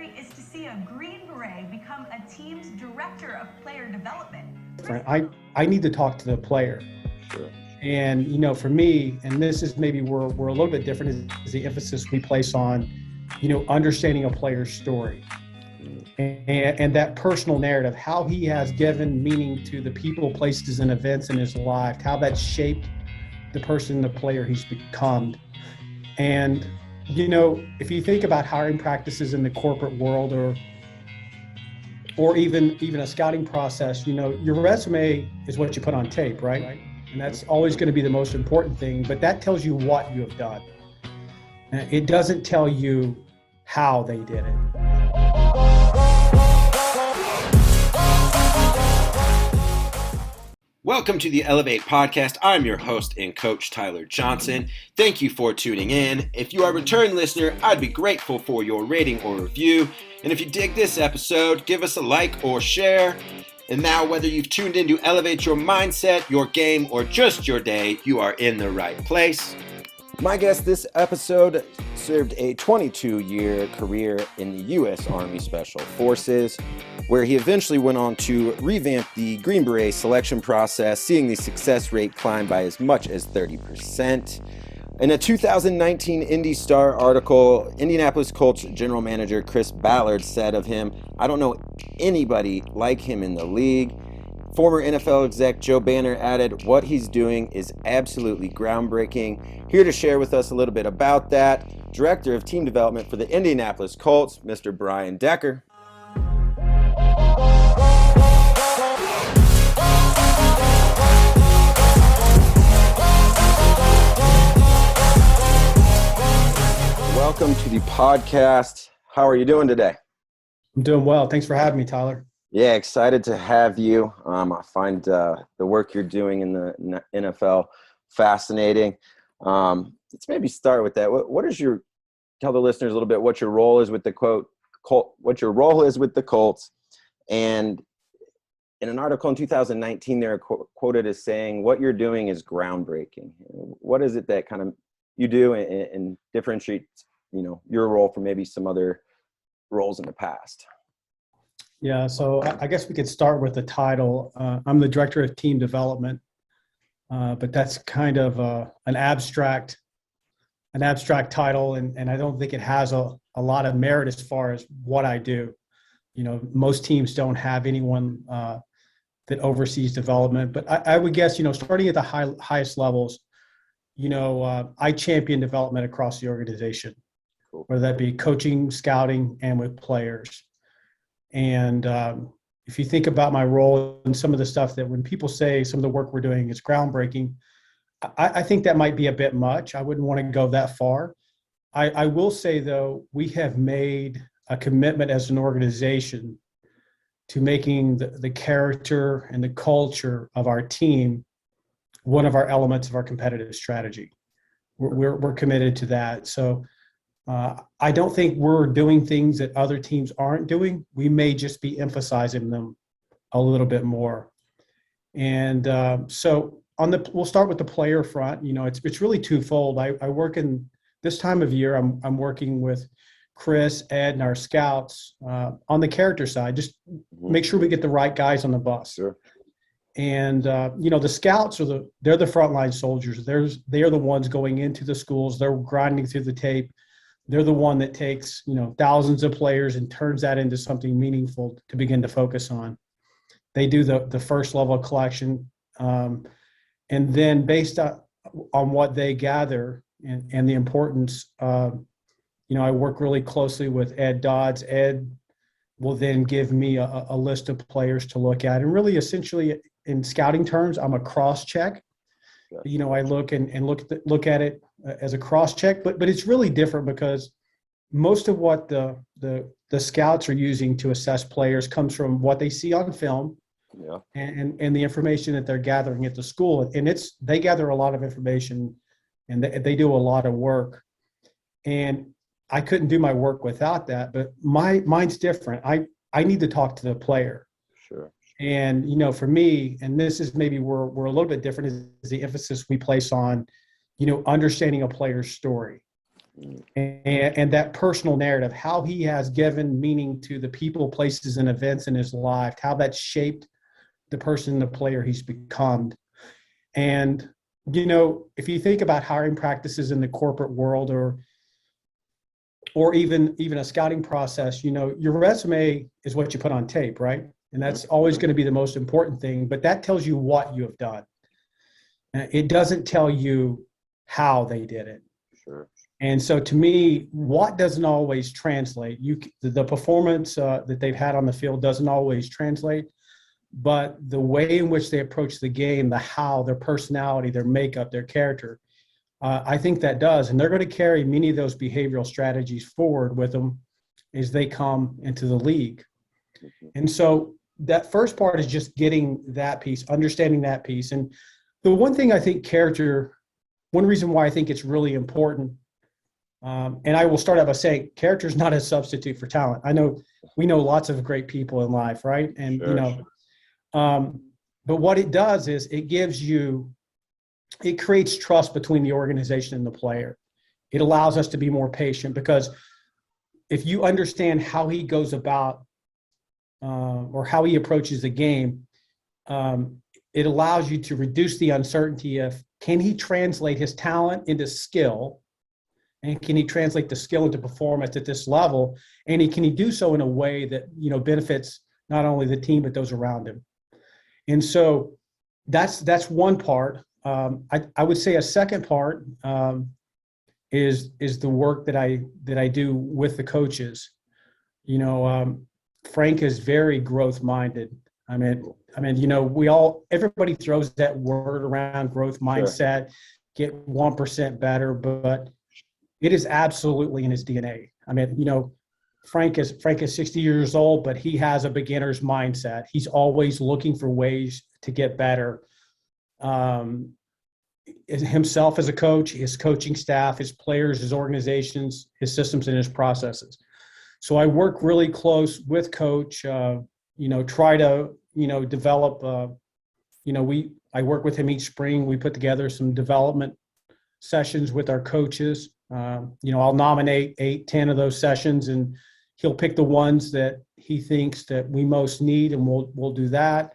story is to see a Green Beret become a team's director of player development. I need to talk to the player. Sure. And, for me, and this is maybe we're a little bit different, is the emphasis we place on, understanding a player's story and that personal narrative, how he has given meaning to the people, places, and events in his life, how that's shaped the person, the player he's become. And, if you think about hiring practices in the corporate world or even a scouting process, your resume is what you put on tape, right? And that's always going to be the most important thing, but that tells you what you have done. It doesn't tell you how they did it. Welcome to the Elev8 podcast. I'm your host and coach, Tyler Johnson. Thank you for tuning in. If you are a return listener, I'd be grateful for your rating or review. And if you dig this episode, give us a like or share. And now, whether you've tuned in to elevate your mindset, your game, or just your day, you are in the right place. My guest this episode served a 22-year career in the U.S. Army Special Forces, where he eventually went on to revamp the Green Beret selection process, seeing the success rate climb by as much as 30%. In a 2019 Indy Star article, Indianapolis Colts general manager Chris Ballard said of him, "I don't know anybody like him in the league." Former NFL exec Joe Banner added, "What he's doing is absolutely groundbreaking." Here to share with us a little bit about that, Director of Team Development for the Indianapolis Colts, Mr. Brian Decker. Welcome to the podcast. How are you doing today? I'm doing well. Thanks for having me, Tyler. Yeah, excited to have you. I find the work you're doing in the NFL fascinating. Let's maybe start with that. Tell the listeners a little bit what your role is with the what your role is with the Colts. And in an article in 2019, they're quoted as saying, "What you're doing is groundbreaking." What is it that kind of you do and differentiates, your role from maybe some other roles in the past? Yeah, so I guess we could start with the title. I'm the Director of Team Development, but that's kind of an abstract title, and I don't think it has a lot of merit as far as what I do. Most teams don't have anyone that oversees development, but I would guess, starting at the highest levels, I champion development across the organization, whether that be coaching, scouting, and with players. And if you think about my role and some of the stuff that when people say some of the work we're doing is groundbreaking, I think that might be a bit much. I wouldn't want to go that far. I will say, though, we have made a commitment as an organization to making the character and the culture of our team one of our elements of our competitive strategy. We're committed to that. So I don't think we're doing things that other teams aren't doing. We may just be emphasizing them a little bit more. And so we'll start with the player front. It's really twofold. I work in this time of year. I'm working with Chris, Ed, and our scouts on the character side. Just make sure we get the right guys on the bus. Sure. And the scouts they're the frontline soldiers. They are the ones going into the schools. They're grinding through the tape. They're the one that takes thousands of players and turns that into something meaningful to begin to focus on. They do the first level of collection, and then based on what they gather and the importance, I work really closely with Ed Dodds. Ed will then give me a list of players to look at, and really essentially in scouting terms, I'm a cross-check. I look and look at it as a cross-check, but it's really different because most of what the scouts are using to assess players comes from what they see on film, and the information that they're gathering at the school, and they gather a lot of information, and they do a lot of work, and I couldn't do my work without that. But mine's different. I need to talk to the player. Sure. And, for me, and this is maybe we're a little bit different, is the emphasis we place on, understanding a player's story and that personal narrative, how he has given meaning to the people, places, and events in his life, how that's shaped the person, the player he's become. And, if you think about hiring practices in the corporate world or even a scouting process, your resume is what you put on tape, right? And that's always going to be the most important thing, but that tells you what you have done. It doesn't tell you how they did it. Sure. And so to me, what doesn't always translate. The performance that they've had on the field doesn't always translate, but the way in which they approach the game, the how, their personality, their makeup, their character, I think that does. And they're going to carry many of those behavioral strategies forward with them as they come into the league. And so that first part is just getting that piece, understanding that piece. And the one thing I think one reason why I think it's really important, and I will start out by saying character is not a substitute for talent. We know lots of great people in life, right? And, Sure. But what it does is it creates trust between the organization and the player. It allows us to be more patient because if you understand how he goes about or how he approaches the game, it allows you to reduce the uncertainty of can he translate his talent into skill, and can he translate the skill into performance at this level, and can he do so in a way that benefits not only the team but those around him. And so that's one part. I would say a second part is the work that I do with the coaches. Frank is very growth minded. I mean, everybody throws that word around, growth mindset, sure. Get 1% better, but it is absolutely in his DNA. I mean, Frank is 60 years old, but he has a beginner's mindset. He's always looking for ways to get better. Himself as a coach, his coaching staff, his players, his organizations, his systems, and his processes. So I work really close with Coach, try to, develop, I work with him each spring. We put together some development sessions with our coaches. I'll nominate 8-10 of those sessions, and he'll pick the ones that he thinks that we most need, and we'll do that.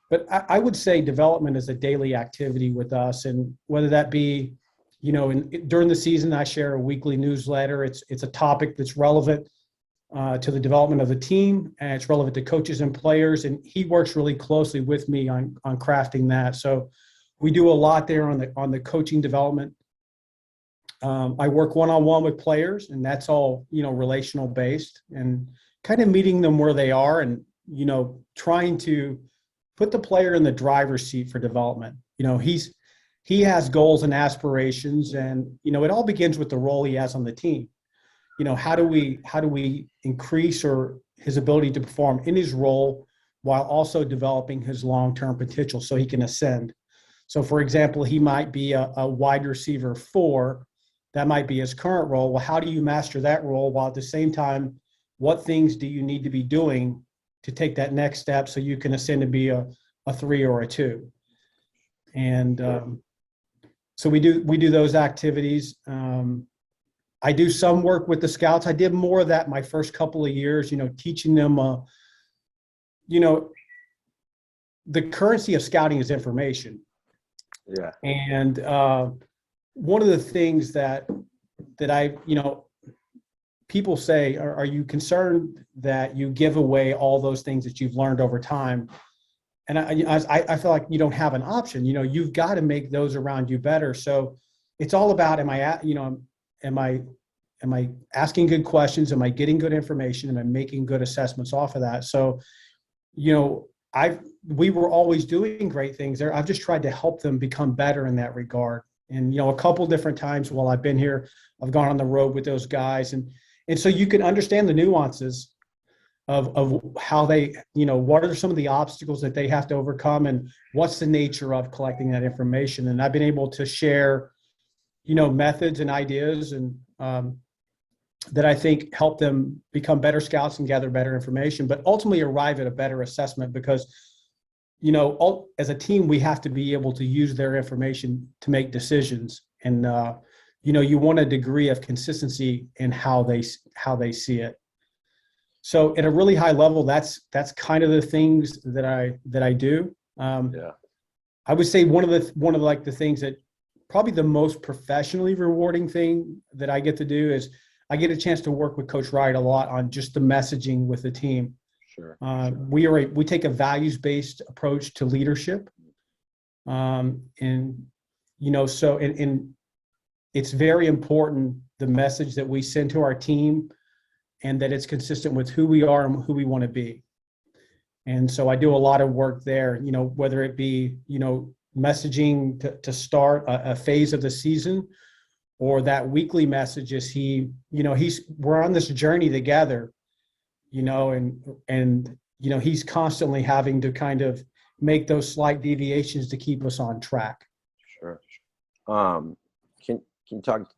But I would say development is a daily activity with us, and whether that be, during the season, I share a weekly newsletter. It's a topic that's relevant to the development of the team, and it's relevant to coaches and players, and he works really closely with me on crafting that. So we do a lot there on the coaching development. I work one-on-one with players, and that's all, relational based, and kind of meeting them where they are, and, trying to put the player in the driver's seat for development. He has goals and aspirations, and, it all begins with the role he has on the team. How do we increase his ability to perform in his role while also developing his long-term potential so he can ascend? So, for example, he might be a wide receiver 4. That might be his current role. Well, how do you master that role while at the same time, what things do you need to be doing to take that next step so you can ascend to be a 3 or a 2? And so we do those activities. I do some work with the scouts. I did more of that my first couple of years, teaching them, the currency of scouting is information. Yeah. And one of the things that I, people say, are you concerned that you give away all those things that you've learned over time? And I feel like you don't have an option. You've got to make those around you better. So it's all about, am I asking good questions? Am I getting good information? Am I making good assessments off of that? So, we were always doing great things there. I've just tried to help them become better in that regard. And, a couple different times while I've been here, I've gone on the road with those guys. And so you can understand the nuances of how they, what are some of the obstacles that they have to overcome, and what's the nature of collecting that information. And I've been able to share, methods and ideas and that I think help them become better scouts and gather better information, but ultimately arrive at a better assessment because, as a team, we have to be able to use their information to make decisions. And, you want a degree of consistency in how they see it. So at a really high level, that's kind of the things that I do. Yeah. I would say one of the things that probably the most professionally rewarding thing that I get to do is I get a chance to work with Coach Wright a lot on just the messaging with the team. Sure. We take a values-based approach to leadership, and it's very important, the message that we send to our team, and that it's consistent with who we are and who we want to be. And so I do a lot of work there, whether it be, messaging to start a phase of the season, or that weekly message is we're on this journey together, and he's constantly having to kind of make those slight deviations to keep us on track. Sure. Can you talk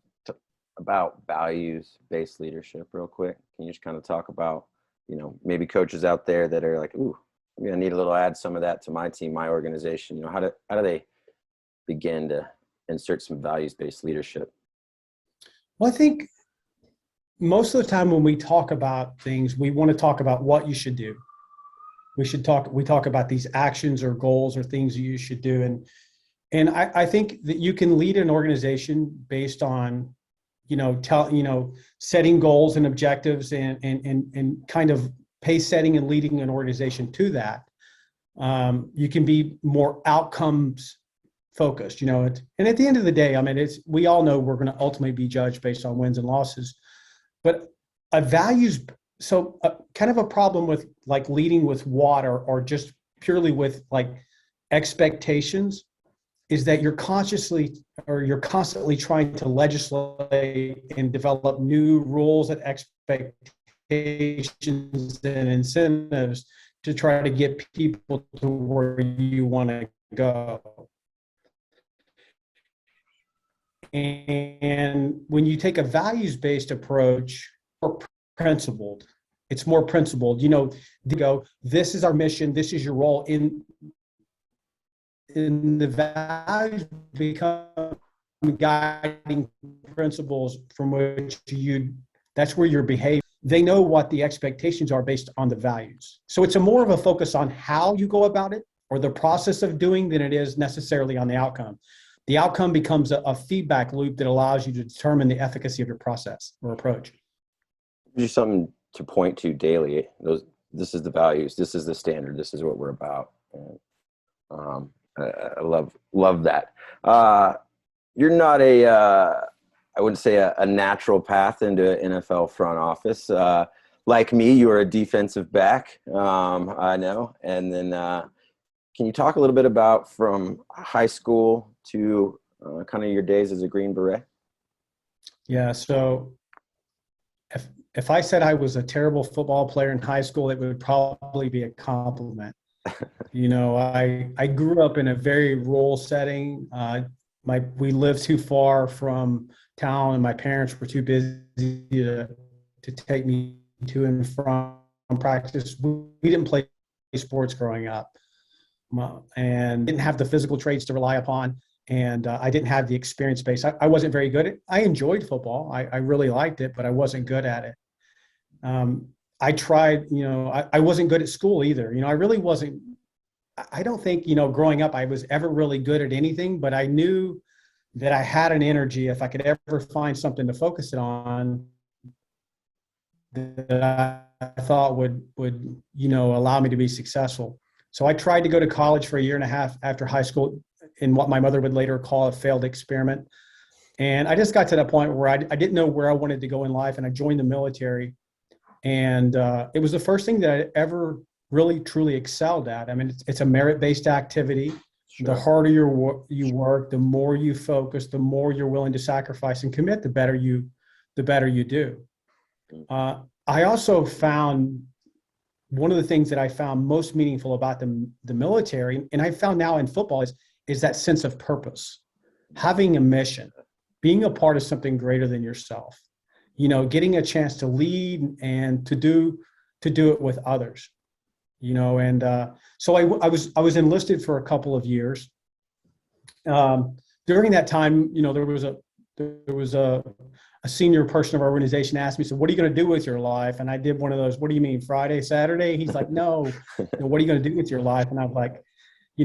about values-based leadership real quick? Can you just kind of talk about, maybe coaches out there that are like, ooh, I'm going to need a little add some of that to my team, my organization. How do they begin to insert some values-based leadership? Well, I think most of the time when we talk about things, we want to talk about what you should do. We talk about these actions or goals or things that you should do. And I think that you can lead an organization based on, setting goals and objectives and kind of pace setting and leading an organization to that. You can be more outcomes focused, and at the end of the day, we all know we're going to ultimately be judged based on wins and losses, but kind of a problem with like leading with water or just purely with like expectations is that you're constantly trying to legislate and develop new rules and expectations and incentives to try to get people to where you want to go. And when you take a values-based approach, it's more principled. This is our mission, this is your role, in the values become guiding principles from which that's where your behavior. They know what the expectations are based on the values. So it's more of a focus on how you go about it or the process of doing than it is necessarily on the outcome. The outcome becomes a feedback loop that allows you to determine the efficacy of your process or approach. Just something to point to daily. This is the values. This is the standard. This is what we're about. I love that. You're not I wouldn't say a natural path into an NFL front office. Like me, you are a defensive back. I know. And then can you talk a little bit about from high school to kind of your days as a Green Beret? Yeah. So if I said I was a terrible football player in high school, it would probably be a compliment. I grew up in a very rural setting. We lived too far from town, and my parents were too busy to take me to and from practice. We didn't play sports growing up, and didn't have the physical traits to rely upon. And I didn't have the experience base. I wasn't very good at it. I enjoyed football. I really liked it, but I wasn't good at it. I tried, I wasn't good at school either. I really wasn't. I don't think, growing up I was ever really good at anything, but I knew that I had an energy if I could ever find something to focus it on that I thought would allow me to be successful. So I tried to go to college for a year and a half after high school in what my mother would later call a failed experiment. And I just got to that point where I didn't know where I wanted to go in life, and I joined the military. And it was the first thing that I ever really, truly excelled at. It's a merit-based activity. Sure. The harder you work, the more you focus, the more you're willing to sacrifice and commit, the better you do. I also found one of the things that I found most meaningful about the military, and I found now in football, is that sense of purpose, having a mission, being a part of something greater than yourself, getting a chance to lead and to do it with others, and so I was enlisted for a couple of years. During that time, there was there was a senior person of our organization asked me, so what are you going to do with your life? And I did one of those, what do you mean, Friday, Saturday? He's like, no, what are you going to do with your life? And I'm like,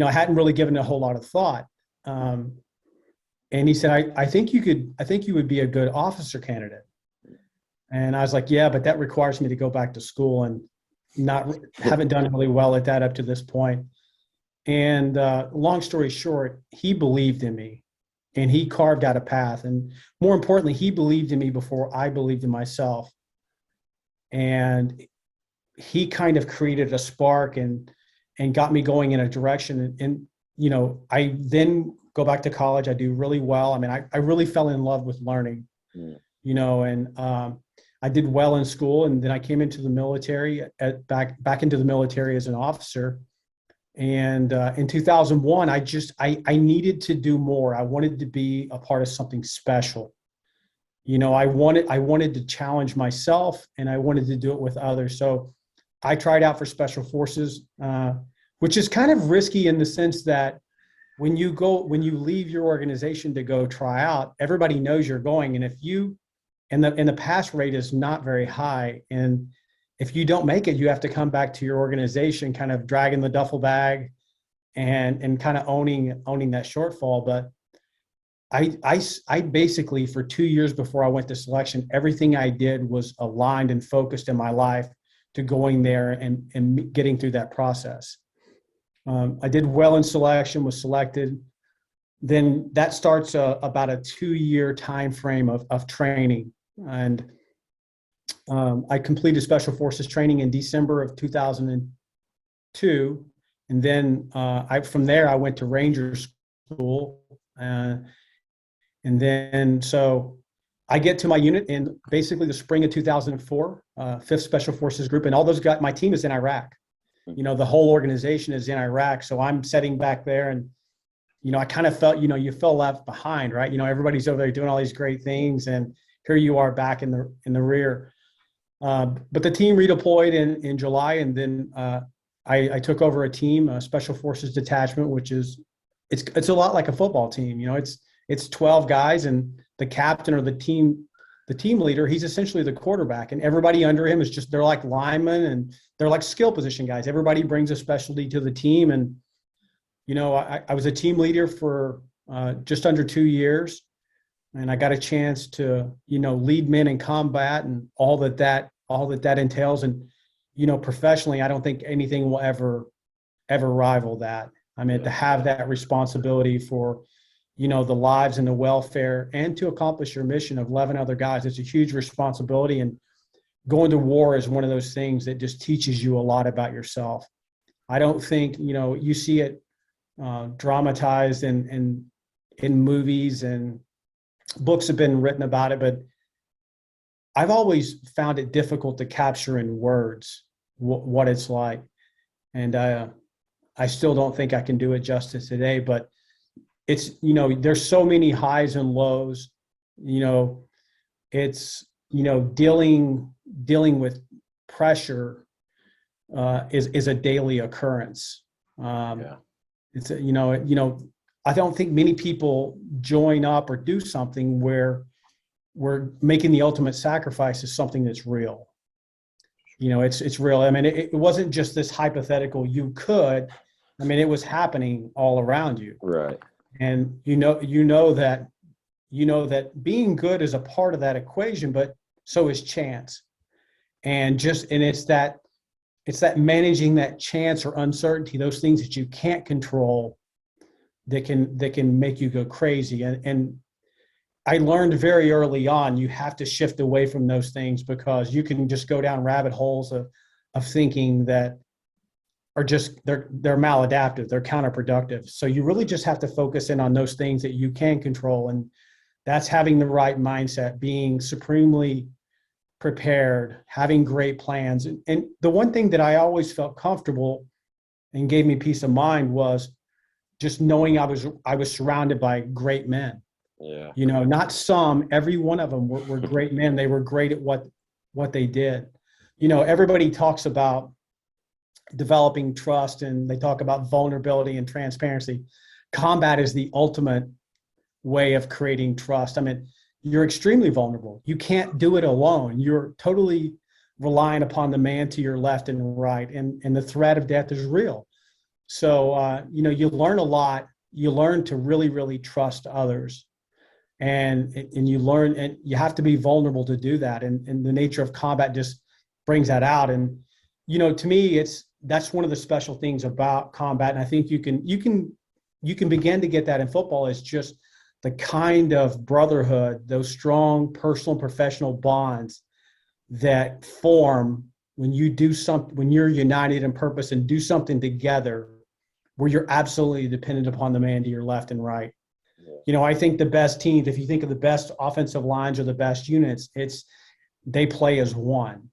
I hadn't really given it a whole lot of thought. And he said, I think you would be a good officer candidate. And I was like, yeah, but that requires me to go back to school, and haven't done really well at that up to this point. And long story short, he believed in me. And he carved out a path. And more importantly, he believed in me before I believed in myself. And he kind of created a spark and got me going in a direction. And I then go back to college. I do really well. I mean, I really fell in love with learning, and I did well in school. And then I came into the military, back into the military as an officer. And in 2001, I needed to do more. I wanted to be a part of something special. I wanted to challenge myself, and I wanted to do it with others. So I tried out for Special Forces, which is kind of risky in the sense that when you leave your organization to go try out, everybody knows you're going. And and the pass rate is not very high. And if you don't make it, you have to come back to your organization, kind of dragging the duffel bag and kind of owning that shortfall. But I basically, for 2 years before I went to selection, everything I did was aligned and focused in my life to going there and getting through that process. I did well in selection, was selected. Then that starts about a 2-year time frame of training. And I completed Special Forces training in December of 2002. And then from there, I went to Ranger School. And then, so I get to my unit in basically the spring of 2004, 5th Special Forces Group. And all those guys, my team is in Iraq. The whole organization is in Iraq. So I'm sitting back there and, I kind of felt, you feel left behind, right? Everybody's over there doing all these great things. And here you are back in the rear. But the team redeployed in July, and then I took over a team, a Special Forces detachment, which is it's a lot like a football team. It's 12 guys, and the captain or the team leader, he's essentially the quarterback, and everybody under him is they're like linemen and they're like skill position guys. Everybody brings a specialty to the team, and I was a team leader for just under 2 years, and I got a chance to lead men in combat and all that entails. And professionally, I don't think anything will ever rival that. I mean, to have that responsibility for the lives and the welfare, and to accomplish your mission of 11 other guys, it's a huge responsibility. And going to war is one of those things that just teaches you a lot about yourself. I don't think you see it dramatized in movies, and books have been written about it, but I've always found it difficult to capture in words what it's like. And I still don't think I can do it justice today, but it's, there's so many highs and lows, it's, dealing with pressure is a daily occurrence. It's, I don't think many people join up or do something where we're making the ultimate sacrifice is something that's real. It's real. I mean, it wasn't just this hypothetical, you could, I mean, it was happening all around you. Right. And that being good is a part of that equation, but so is chance. And it's that managing that chance or uncertainty, those things that you can't control that can make you go crazy. And I learned very early on, you have to shift away from those things, because you can just go down rabbit holes of thinking that are they're maladaptive, they're counterproductive. So you really just have to focus in on those things that you can control. And that's having the right mindset, being supremely prepared, having great plans. And the one thing that I always felt comfortable and gave me peace of mind was just knowing I was surrounded by great men. Yeah. Not some, every one of them were great men. They were great at what they did. Everybody talks about developing trust, and they talk about vulnerability and transparency. Combat is the ultimate way of creating trust. I mean, you're extremely vulnerable. You can't do it alone. You're totally relying upon the man to your left and right, and the threat of death is real. So, you learn a lot. You learn to really, really trust others. And you learn, and you have to be vulnerable to do that. And the nature of combat just brings that out. And, to me, that's one of the special things about combat. And I think you can begin to get that in football, is just the kind of brotherhood, those strong personal and professional bonds that form when you do something, when you're united in purpose and do something together, where you're absolutely dependent upon the man to your left and right. I think the best teams, if you think of the best offensive lines or the best units, they play as one.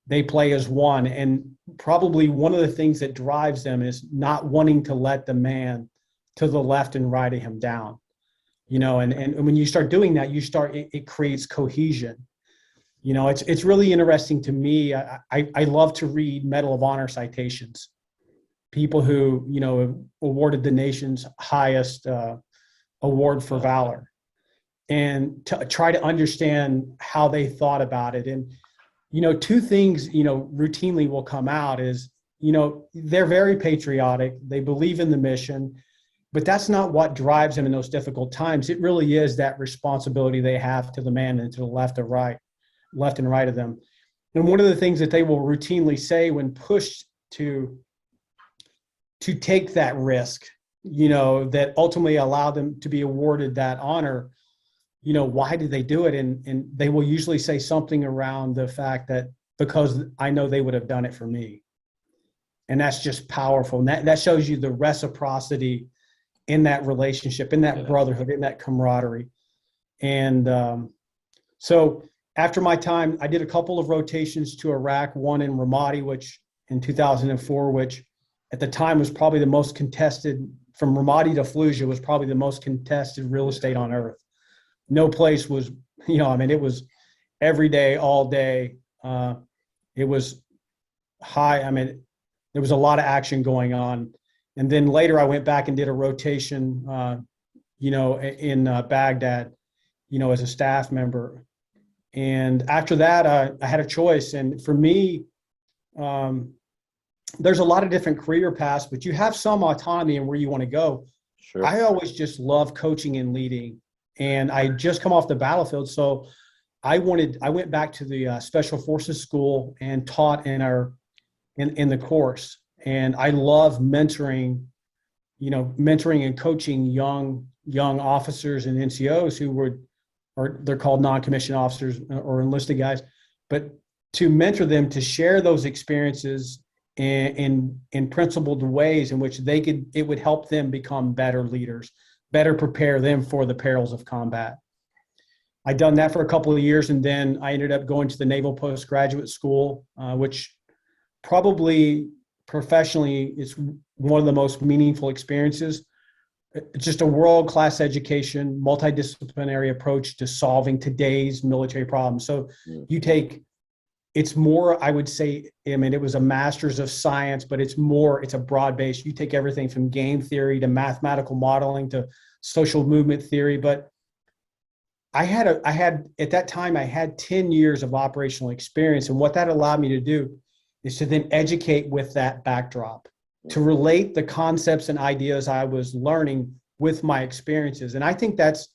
They play as one. And probably one of the things that drives them is not wanting to let the man to the left and right of him down. And when you start doing that, it creates cohesion. It's really interesting to me. I love to read Medal of Honor citations. People who, awarded the nation's highest award for valor, and to try to understand how they thought about it. And, two things, routinely will come out is, they're very patriotic. They believe in the mission, but that's not what drives them in those difficult times. It really is that responsibility they have to the man and to the left and right of them. And one of the things that they will routinely say when pushed to take that risk, that ultimately allowed them to be awarded that honor, why did they do it? And they will usually say something around the fact that, because I know they would have done it for me. And that's just powerful. And that shows you the reciprocity in that relationship, in that brotherhood, in that camaraderie. And so after my time, I did a couple of rotations to Iraq, one in Ramadi, which in 2004, which at the time was probably the most contested, from Ramadi to Fallujah, was probably the most contested real estate on earth. No place was, it was every day, all day. It was high. There was a lot of action going on. And then later I went back and did a rotation, in Baghdad, as a staff member. And after that, I had a choice. And for me, there's a lot of different career paths, but you have some autonomy in where you want to go. Sure. I always just love coaching and leading. And I just come off the battlefield. So I went back to the Special Forces School and taught in the course. And I love mentoring and coaching young officers and NCOs they're called non-commissioned officers or enlisted guys, but to mentor them, to share those experiences in principled ways in which it would help them become better leaders, better prepare them for the perils of combat. I'd done that for a couple of years, and then I ended up going to the Naval Postgraduate School, which probably professionally is one of the most meaningful experiences. It's just a world-class education, multidisciplinary approach to solving today's military problems. So it's more, I would say, it was a master's of science, but it's a broad base. You take everything from game theory to mathematical modeling to social movement theory. But at that time, I had 10 years of operational experience. And what that allowed me to do is to then educate with that backdrop, to relate the concepts and ideas I was learning with my experiences. And I think that's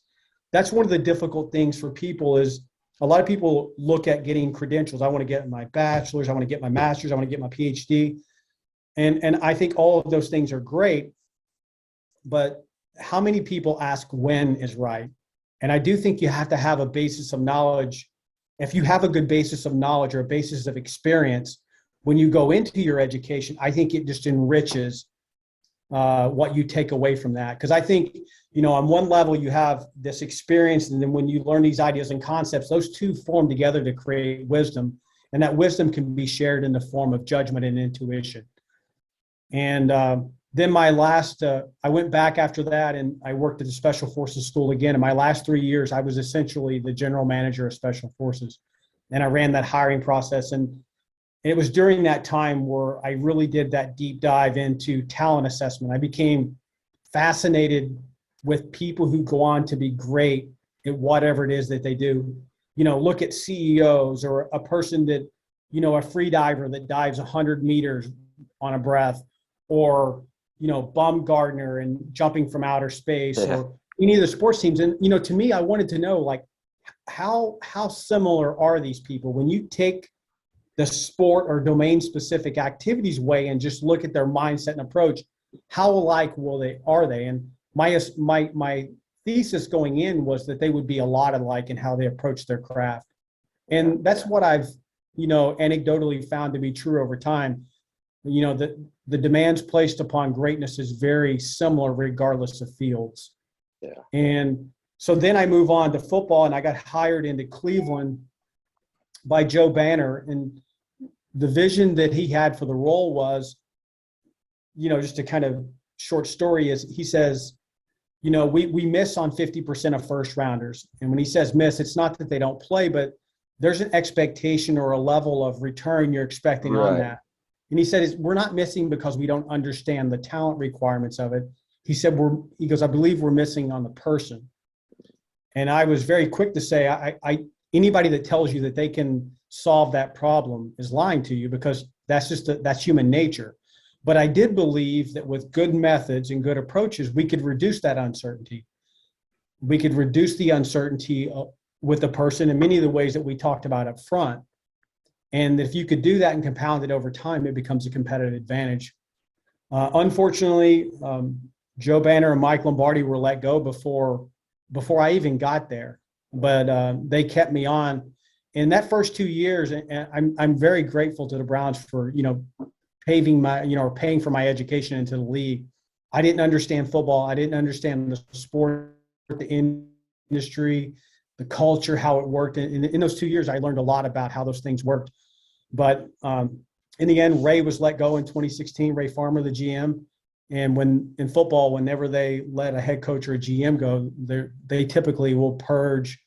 one of the difficult things for people is a lot of people look at getting credentials. I want to get my bachelor's, I want to get my master's, I want to get my PhD. And I think all of those things are great, but how many people ask when is right? And I do think you have to have a basis of knowledge. If you have a good basis of knowledge or a basis of experience, when you go into your education, I think it just enriches what you take away from that. Because I think, on one level, you have this experience, and then when you learn these ideas and concepts, those two form together to create wisdom. And that wisdom can be shared in the form of judgment and intuition. And then I went back after that, and I worked at the Special Forces School again. In my last 3 years, I was essentially the general manager of Special Forces. And I ran that hiring process. And it was during that time where I really did that deep dive into talent assessment. I became fascinated with people who go on to be great at whatever it is that they do. Look at CEOs or a person that, a free diver that dives 100 meters on a breath, or, Baumgartner and jumping from outer space, or any of the sports teams. And, to me, I wanted to know, like, how similar are these people when you take the sport or domain specific activities way and just look at their mindset and approach? How alike are they? And my thesis going in was that they would be a lot alike in how they approach their craft. And that's what I've, anecdotally found to be true over time. The demands placed upon greatness is very similar regardless of fields. Yeah. And so then I move on to football, and I got hired into Cleveland by Joe Banner. And the vision that he had for the role was, just a kind of short story, is he says, we miss on 50% of first rounders. And when he says miss, it's not that they don't play, but there's an expectation or a level of return you're expecting on that. And he said, we're not missing because we don't understand the talent requirements of it. He said, he goes, I believe we're missing on the person. And I was very quick to say, anybody that tells you that they can solve that problem is lying to you, because that's human nature. But I did believe that with good methods and good approaches, we could reduce that uncertainty. We could reduce the uncertainty with the person in many of the ways that we talked about up front. And if you could do that and compound it over time, it becomes a competitive advantage. Unfortunately, Joe Banner and Mike Lombardi were let go before I even got there, but they kept me on. In that first 2 years, and I'm very grateful to the Browns for, paving my, or paying for my education into the league. I didn't understand football. I didn't understand the sport, the industry, the culture, how it worked. And in those 2 years, I learned a lot about how those things worked. But in the end, Ray was let go in 2016, Ray Farmer, the GM. And when in football, whenever they let a head coach or a GM go, they typically will purge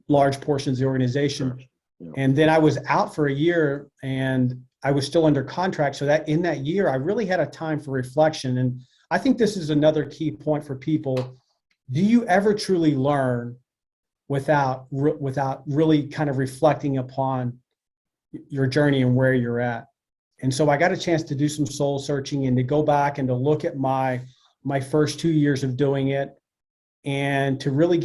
large portions of the organization. Yeah. And then I was out for a year, and I was still under contract. So that in that year, I really had a time for reflection. And I think this is another key point for people. Do you ever truly learn without really kind of reflecting upon your journey and where you're at? And so I got a chance to do some soul searching and to go back and to look at my first 2 years of doing it, and to really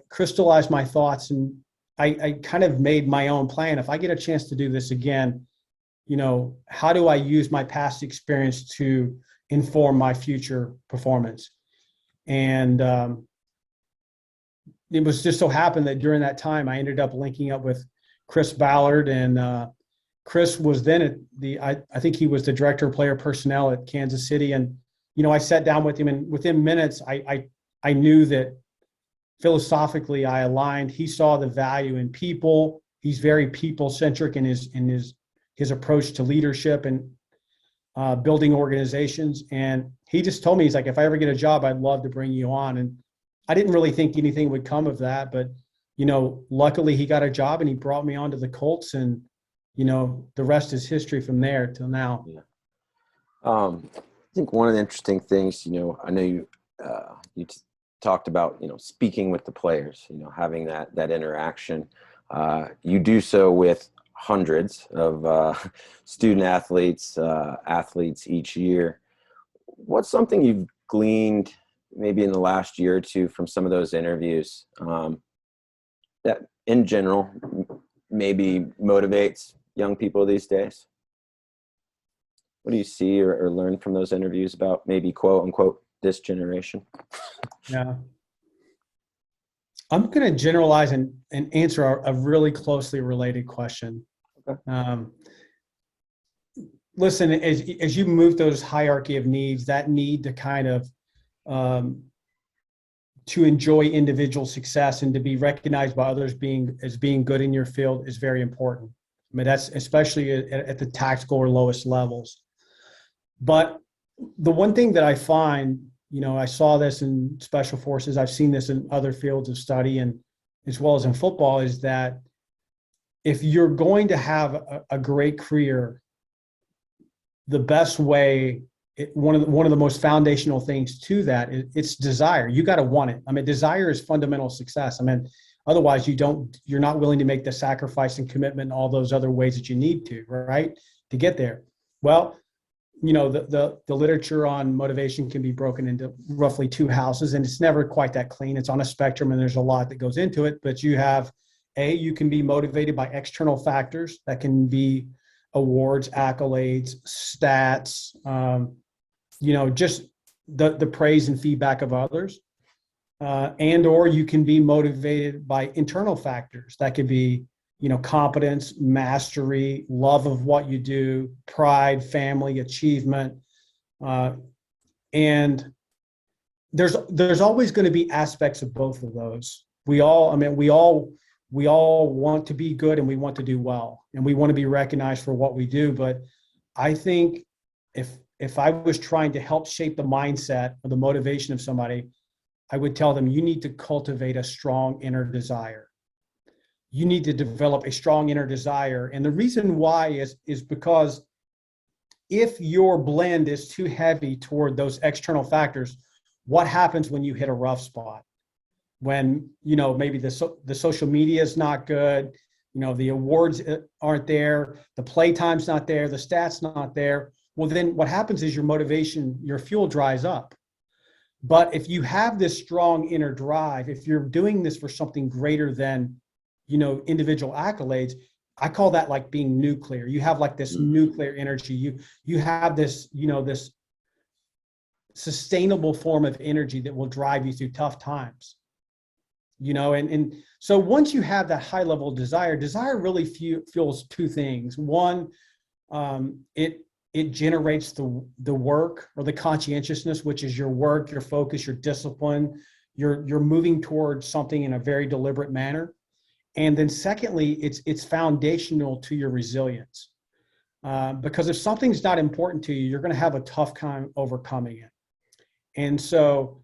crystallize my thoughts. And I kind of made my own plan. If I get a chance to do this again, how do I use my past experience to inform my future performance? And it was just so happened that during that time, I ended up linking up with Chris Ballard, and Chris was then I think he was the director of player personnel at Kansas City. And, I sat down with him, and within minutes, I knew that philosophically I aligned. He saw the value in people. He's very people-centric in his approach to leadership and building organizations. And he just told me, he's like, if I ever get a job, I'd love to bring you on. And I didn't really think anything would come of that, but, luckily he got a job and he brought me onto the Colts, and, the rest is history from there till now. Yeah. I think one of the interesting things, I know you talked about, speaking with the players, having that interaction. You do so with hundreds of student athletes each year. What's something you've gleaned maybe in the last year or two from some of those interviews that in general maybe motivates young people these days? What do you see or learn from those interviews about maybe quote unquote this generation? Yeah. I'm going to generalize and answer a really closely related question. Okay. Listen, as you move those hierarchy of needs, that need to kind of to enjoy individual success and to be recognized by others as being good in your field is very important. I mean, that's especially at the tactical or lowest levels. But the one thing that I find, I saw this in special forces, I've seen this in other fields of study, and as well as in football, is that if you're going to have a great career, the best way one of the most foundational things to that is it's desire. You got to want it. I mean, desire is fundamental success. I mean, otherwise you're not willing to make the sacrifice and commitment in all those other ways that you need to, right, to get there. Well, the literature on motivation can be broken into roughly two houses, and it's never quite that clean. It's on a spectrum, and there's a lot that goes into it. But you can be motivated by external factors that can be awards, accolades, stats, just the praise and feedback of others, or you can be motivated by internal factors that could be competence, mastery, love of what you do, pride, family, achievement. And there's always going to be aspects of both of those. We all want to be good, and we want to do well, and we want to be recognized for what we do. But I think if I was trying to help shape the mindset or the motivation of somebody, I would tell them, you need to cultivate a strong inner desire. You need to develop a strong inner desire. And the reason why is because if your blend is too heavy toward those external factors, what happens when you hit a rough spot? When, maybe the social media is not good, the awards aren't there, the play time's not there, the stats not there. Well, then what happens is your motivation, your fuel dries up. But if you have this strong inner drive, if you're doing this for something greater than individual accolades, I call that like being nuclear. You have like this nuclear energy. You have this, this sustainable form of energy that will drive you through tough times. And so once you have that high level desire really fuels two things. One, it generates the work or the conscientiousness, which is your work, your focus, your discipline. You're moving towards something in a very deliberate manner. And then secondly, it's foundational to your resilience. Because if something's not important to you, you're going to have a tough time overcoming it. And so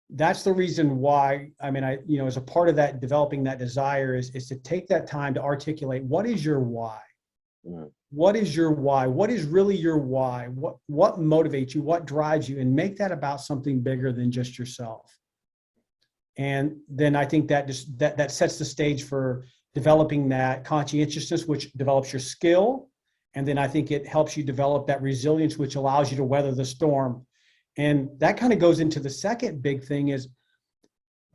that's the reason why, as a part of that, developing that desire is to take that time to articulate, what is your why? What is your why? What is really your why? What motivates you? What drives you? And make that about something bigger than just yourself. And then I think that that sets the stage for developing that conscientiousness, which develops your skill. And then I think it helps you develop that resilience, which allows you to weather the storm. And that kind of goes into the second big thing is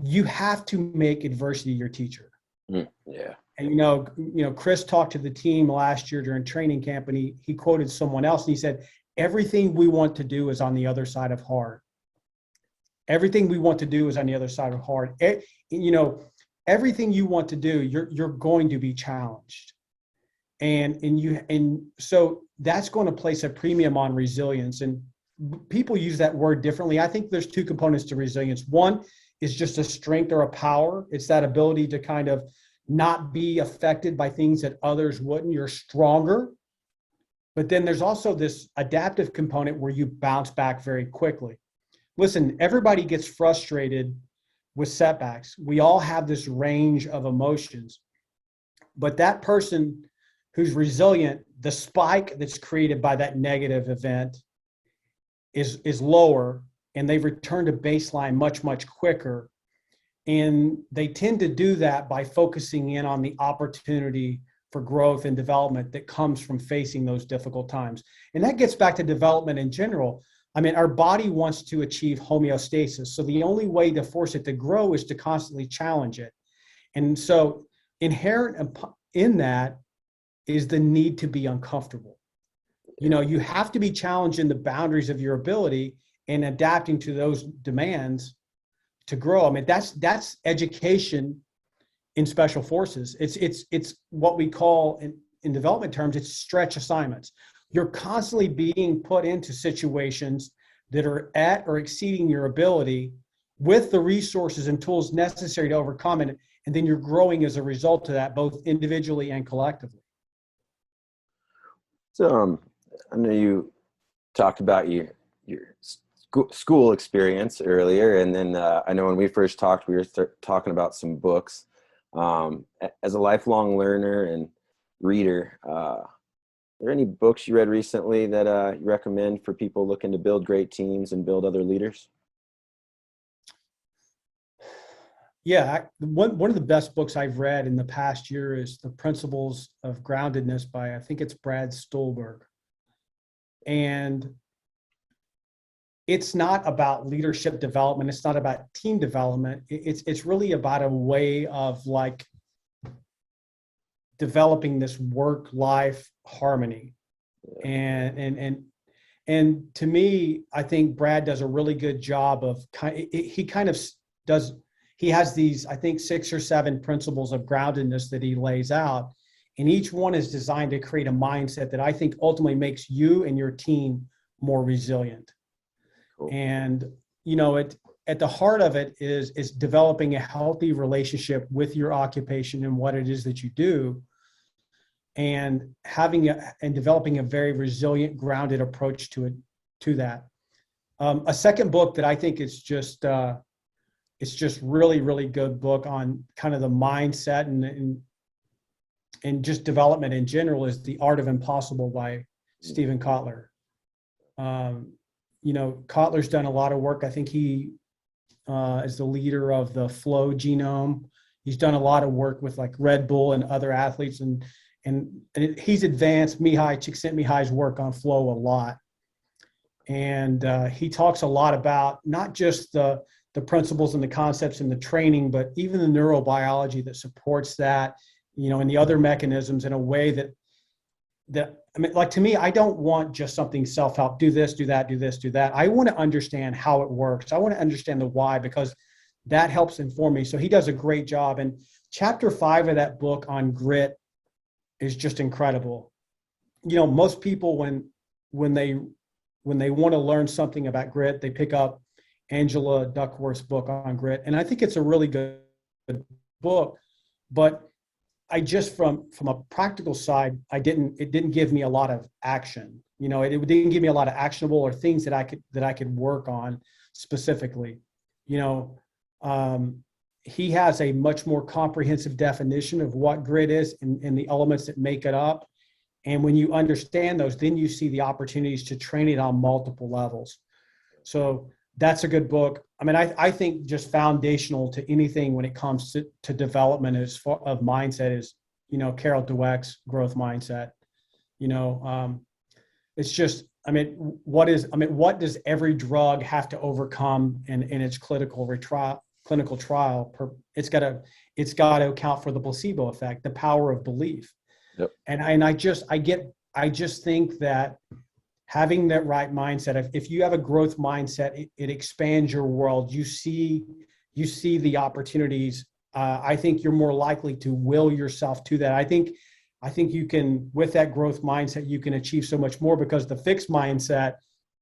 you have to make adversity your teacher. Yeah. And, Chris talked to the team last year during training camp, and he quoted someone else, and he said, everything we want to do is on the other side of hard. Everything we want to do is on the other side of hard. Everything you want to do, you're going to be challenged. And so that's going to place a premium on resilience. And people use that word differently. I think there's two components to resilience. One is just a strength or a power. It's that ability to kind of not be affected by things that others wouldn't. You're stronger. But then there's also this adaptive component where you bounce back very quickly. Listen, everybody gets frustrated with setbacks. We all have this range of emotions. But that person who's resilient, the spike that's created by that negative event is lower, and they return to baseline much, much quicker. And they tend to do that by focusing in on the opportunity for growth and development that comes from facing those difficult times. And that gets back to development in general. Our body wants to achieve homeostasis. So the only way to force it to grow is to constantly challenge it. And so inherent in that is the need to be uncomfortable. You have to be challenged in the boundaries of your ability and adapting to those demands to grow. That's education in special forces. It's what we call in development terms, it's stretch assignments. You're constantly being put into situations that are at or exceeding your ability with the resources and tools necessary to overcome it. And then you're growing as a result of that, both individually and collectively. So I know you talked about your school experience earlier. And then I know when we first talked, we were talking about some books. As a lifelong learner and reader, there any books you read recently that you recommend for people looking to build great teams and build other leaders? Yeah, one of the best books I've read in the past year is The Principles of Groundedness by, I think it's Brad Stulberg. And it's not about leadership development. It's not about team development. It's really about a way of like developing this work-life harmony. And to me, I think Brad does a really good job of he has these, I think, 6 or 7 principles of groundedness that he lays out. And each one is designed to create a mindset that I think ultimately makes you and your team more resilient. Cool. And, you know, at the heart of it is developing a healthy relationship with your occupation and what it is that you do, and developing a very resilient, grounded approach to that. A second book that I think is just it's just really, really good book on kind of the mindset and just development in general is The Art of Impossible by Stephen Kotler. You know, Kotler's done a lot of work. I think he is the leader of the Flow Genome. He's done a lot of work with like Red Bull and other athletes, and he's advanced Csikszentmihalyi's work on flow a lot. And he talks a lot about not just the principles and the concepts and the training, but even the neurobiology that supports that, you know, and the other mechanisms in a way that I mean, like, to me, I don't want just something self-help, do this, do that, do this, do that. I want to understand how it works. I want to understand the why, because that helps inform me. So he does a great job. And chapter 5 of that book on grit is just incredible. You know, most people, when they want to learn something about grit, they pick up Angela Duckworth's book on grit. And I think it's a really good book, but I just, from a practical side, it didn't give me a lot of action. You know, it didn't give me a lot of actionable or things that I could work on specifically. You know, he has a much more comprehensive definition of what grit is and the elements that make it up. And when you understand those, then you see the opportunities to train it on multiple levels. So that's a good book. I mean, I think just foundational to anything when it comes to development of mindset is, you know, Carol Dweck's growth mindset. You know, it's just, what does every drug have to overcome in its clinical trial? It's got to account for the placebo effect, the power of belief. Yep. And I just think that having that right mindset, if you have a growth mindset, it expands your world. You see the opportunities. I think you're more likely to will yourself to that. I think you can, with that growth mindset, you can achieve so much more, because the fixed mindset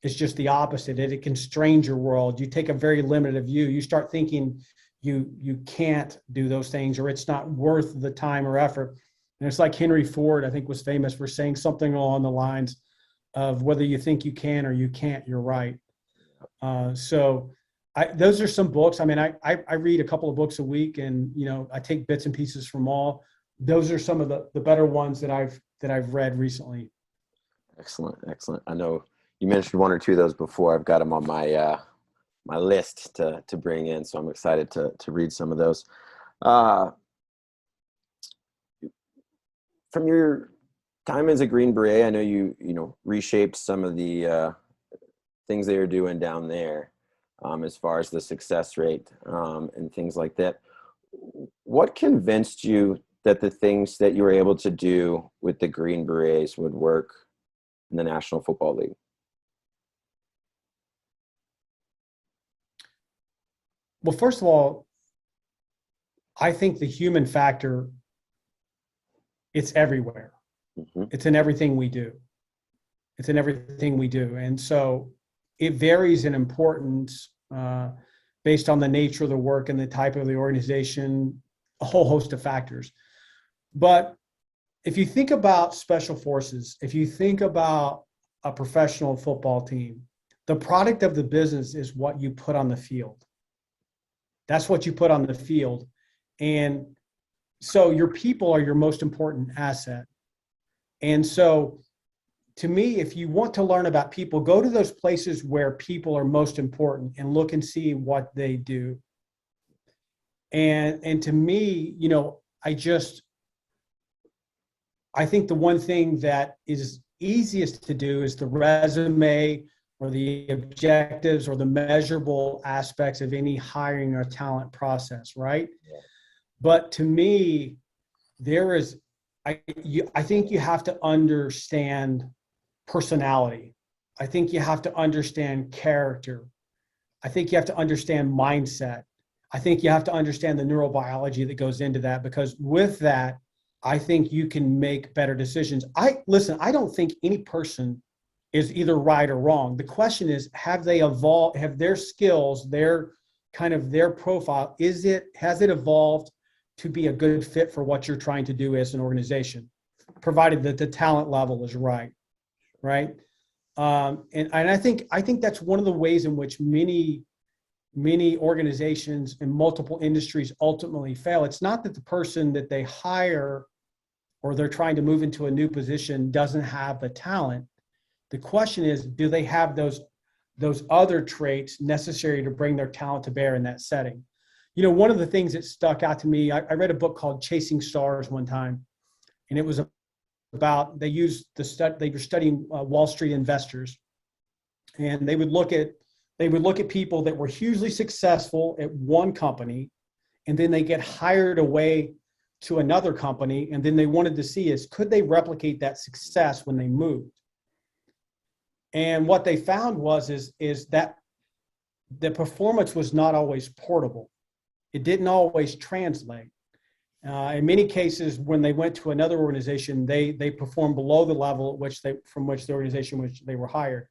is just the opposite. It constrains your world. You take a very limited view. You start thinking you can't do those things, or it's not worth the time or effort. And it's like Henry Ford, I think, was famous for saying something along the lines of, whether you think you can or you can't, you're right. So those are some books. I mean, I read a couple of books a week, and, you know, I take bits and pieces from all. Those are some of the better ones that I've read recently. Excellent. I know you mentioned 1 or 2 of those before. I've got them on my my list to bring in, so I'm excited to read some of those. From your time as a Green Beret, I know you reshaped some of the things they were doing down there, as far as the success rate and things like that. What convinced you that the things that you were able to do with the Green Berets would work in the National Football League? Well, first of all, I think the human factor, it's everywhere. Mm-hmm. It's in everything we do. And so it varies in importance based on the nature of the work and the type of the organization, a whole host of factors. But if you think about special forces, if you think about a professional football team, the product of the business is what you put on the field. That's what you put on the field. And so your people are your most important asset. And so to me, if you want to learn about people, go to those places where people are most important and look and see what they do. And to me, I think the one thing that is easiest to do is the resume or the objectives or the measurable aspects of any hiring or talent process, right? Yeah. But to me, I think you have to understand personality. I think you have to understand character. I think you have to understand mindset. I think you have to understand the neurobiology that goes into that, because with that, I think you can make better decisions. I don't think any person is either right or wrong. The question is, have they evolved, have their skills, their profile, has it evolved to be a good fit for what you're trying to do as an organization, provided that the talent level is right? And I think that's one of the ways in which many organizations in multiple industries ultimately fail. It's not that the person that they hire or they're trying to move into a new position doesn't have the talent. The question is, do they have those other traits necessary to bring their talent to bear in that setting? One of the things that stuck out to me, I read a book called Chasing Stars one time, and it was about, they were studying Wall Street investors, and they would look at people that were hugely successful at one company, and then they get hired away to another company, and then they wanted to see is, could they replicate that success when they moved? And what they found is that the performance was not always portable. It didn't always translate. In many cases, when they went to another organization, they performed below the level from which the organization which they were hired.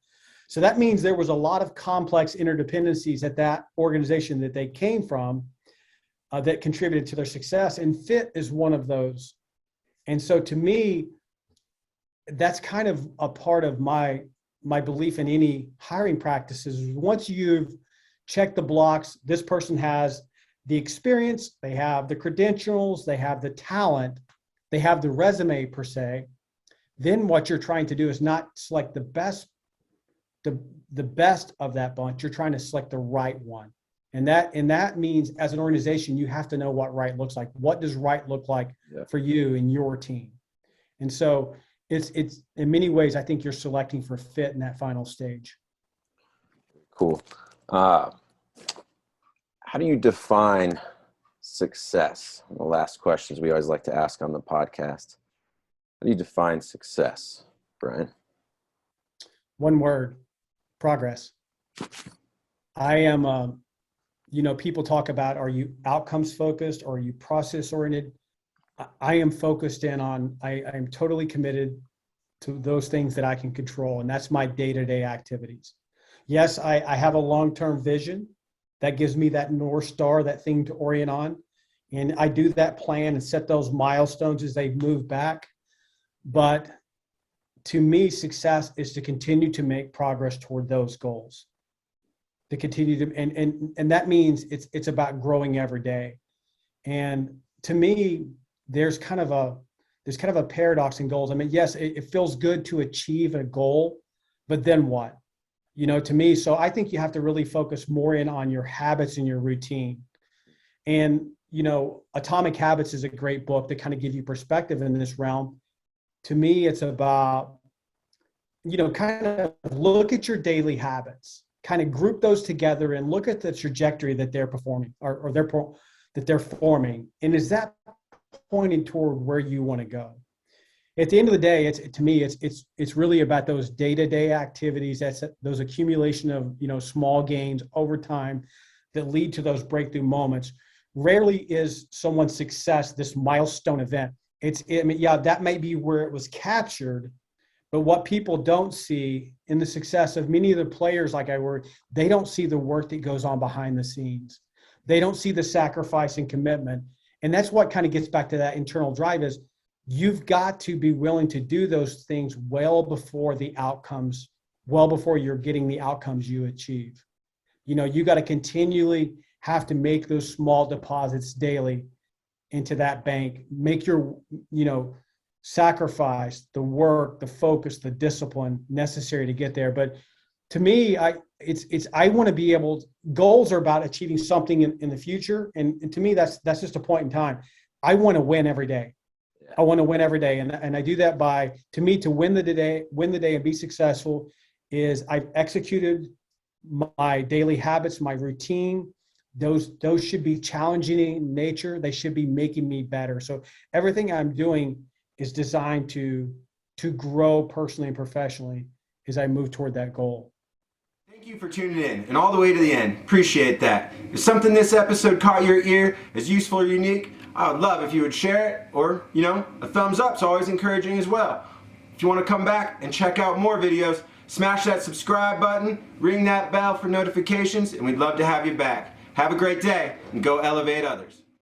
So that means there was a lot of complex interdependencies at that organization that they came from that contributed to their success, and fit is one of those. And so to me, that's kind of a part of my belief in any hiring practices. Once you've checked the blocks, this person has the experience, they have the credentials, they have the talent, they have the resume per se, then what you're trying to do is not select the best of that bunch. You're trying to select the right one. And that means, as an organization, you have to know what right looks like. What does right look like for you and your team? And so it's in many ways, I think you're selecting for fit in that final stage. Cool. How do you define success? The last questions we always like to ask on the podcast. How do you define success, Brian? One word: progress. I am, people talk about, are you outcomes focused or are you process oriented? I am focused in on, I am totally committed to those things that I can control, and that's my day-to-day activities. Yes, I have a long-term vision that gives me that North Star, that thing to orient on. And I do that plan and set those milestones as they move back. But to me, success is to continue to make progress toward those goals. To continue to, and that means it's about growing every day. And to me, there's kind of a paradox in goals. I mean, yes, it feels good to achieve a goal, but then what? To me, so I think you have to really focus more in on your habits and your routine. And, Atomic Habits is a great book to kind of give you perspective in this realm. To me, it's about, kind of look at your daily habits, kind of group those together and look at the trajectory that they're performing or that they're forming. And is that pointing toward where you want to go? At the end of the day, it's really about those day-to-day activities, that's those accumulation of, small gains over time that lead to those breakthrough moments. Rarely is someone's success this milestone event. That may be where it was captured, but what people don't see in the success of many of the players, they don't see the work that goes on behind the scenes. They don't see the sacrifice and commitment. And that's what kind of gets back to that internal drive is, you've got to be willing to do those things well before you're getting the outcomes you achieve. You got to continually have to make those small deposits daily into that bank, make your, sacrifice, the work, the focus, the discipline necessary to get there. But to me, I want to be able. Goals are about achieving something in the future, and to me, that's just a point in time. I want to win every day. I want to win every day, and I do that by, to me, to win the day and be successful is I've executed my daily habits, my routine. Those should be challenging in nature. They should be making me better. So everything I'm doing is designed to grow personally and professionally as I move toward that goal. Thank you for tuning in and all the way to the end. Appreciate that. If something this episode caught your ear, is useful or unique, I would love if you would share it, or, a thumbs up's always encouraging as well. If you want to come back and check out more videos, smash that subscribe button, ring that bell for notifications, and we'd love to have you back. Have a great day, and go elevate others.